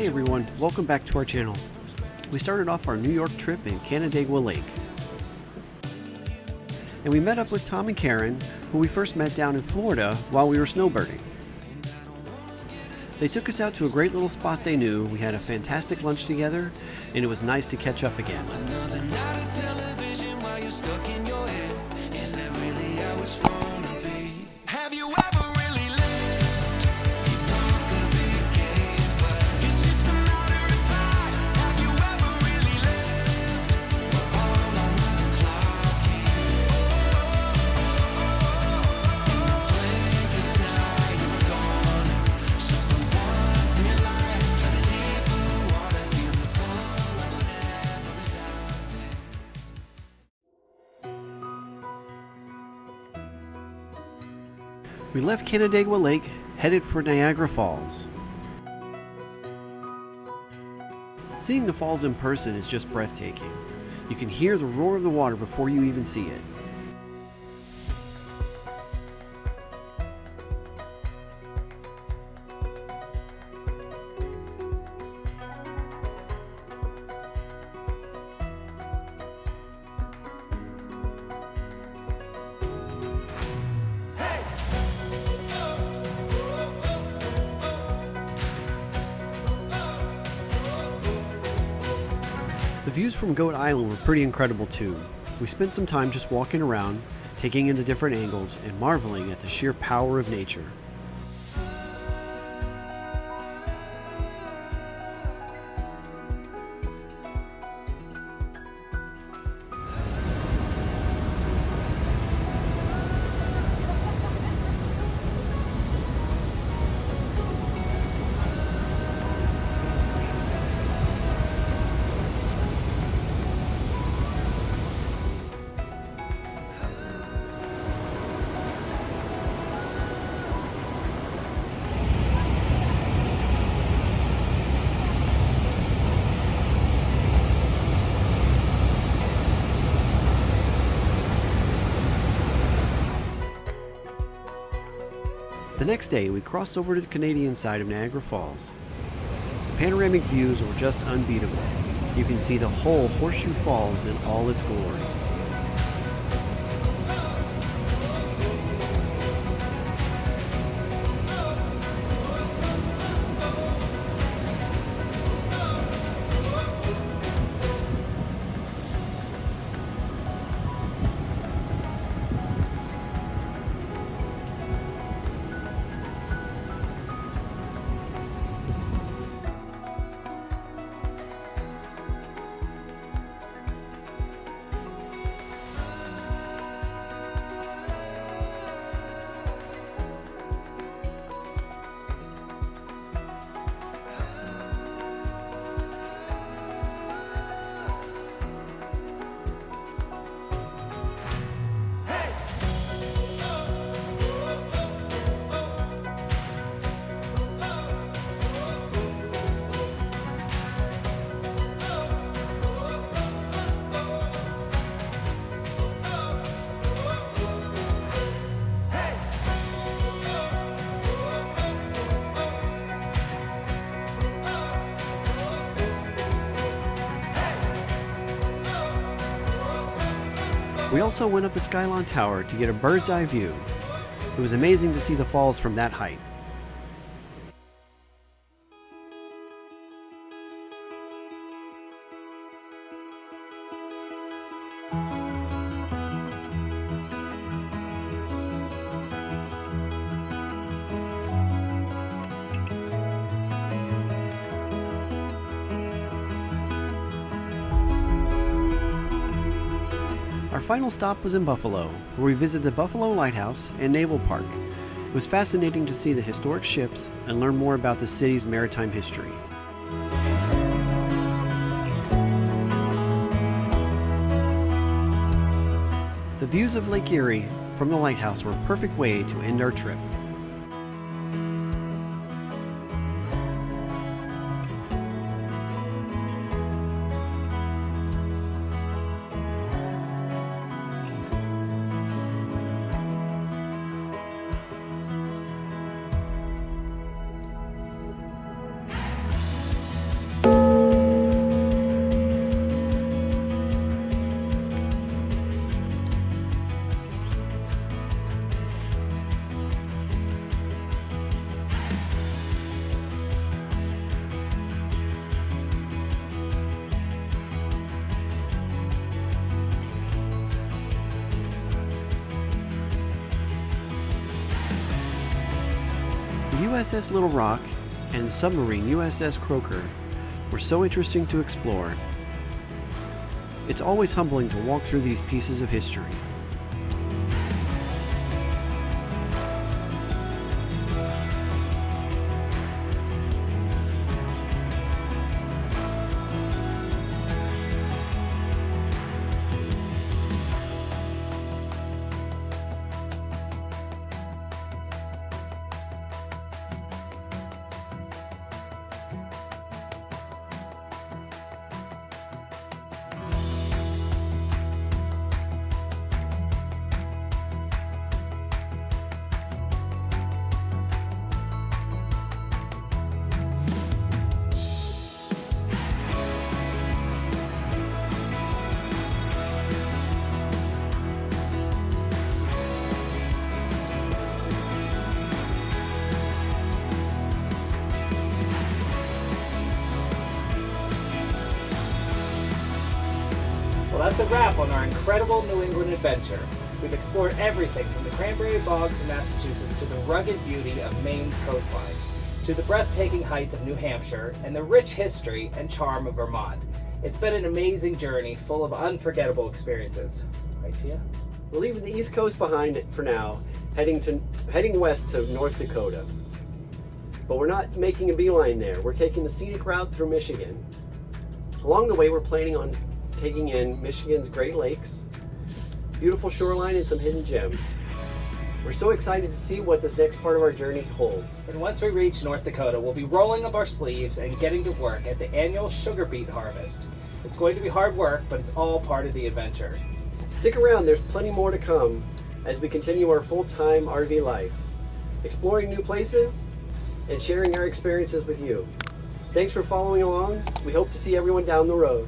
Hey everyone, welcome back to our channel. We started off our New York trip in Canandaigua Lake. And we met up with Tom and Karen, who we first met down in Florida while we were snowbirding. They took us out to a great little spot they knew, we had a fantastic lunch together, and it was nice to catch up again. Another night of television while you're stuck in your head. Is that really how it's gonna be? Have you ever really lived? You talk a big game, but it's just a matter of time. Have you ever really lived? We're all on the clock here. In the blink of an eye, you were gone. So for once in your life, try the deep blue water, feel the pull of whatever is out there. We left Canandaigua Lake, headed for Niagara Falls. Seeing the falls in person is just breathtaking. You can hear the roar of the water before you even see it. The views from Goat Island were pretty incredible too. We spent some time just walking around, taking in the different angles, and marveling at the sheer power of nature. The next day, we crossed over to the Canadian side of Niagara Falls. The panoramic views were just unbeatable. You can see the whole Horseshoe Falls in all its glory. We also went up the Skyline Tower to get a bird's eye view. It was amazing to see the falls from that height. Our final stop was in Buffalo, where we visited the Buffalo Lighthouse and Naval Park. It was fascinating to see the historic ships and learn more about the city's maritime history. The views of Lake Erie from the lighthouse were a perfect way to end our trip. The USS Little Rock and the submarine USS Croker were so interesting to explore. It's always humbling to walk through these pieces of history. Well, that's a wrap on our incredible New England adventure. We've explored everything from the cranberry bogs of Massachusetts to the rugged beauty of Maine's coastline, to the breathtaking heights of New Hampshire and the rich history and charm of Vermont. It's been an amazing journey full of unforgettable experiences. Right, Tia? We're leaving the East Coast behind for now, heading west to North Dakota. But we're not making a beeline there. We're taking the scenic route through Michigan. Along the way, we're planning on taking in Michigan's Great Lakes, beautiful shoreline, and some hidden gems. We're so excited to see what this next part of our journey holds. And once we reach North Dakota, we'll be rolling up our sleeves and getting to work at the annual sugar beet harvest. It's going to be hard work, but it's all part of the adventure. Stick around, there's plenty more to come as we continue our full-time RV life, exploring new places and sharing our experiences with you. Thanks for following along. We hope to see everyone down the road.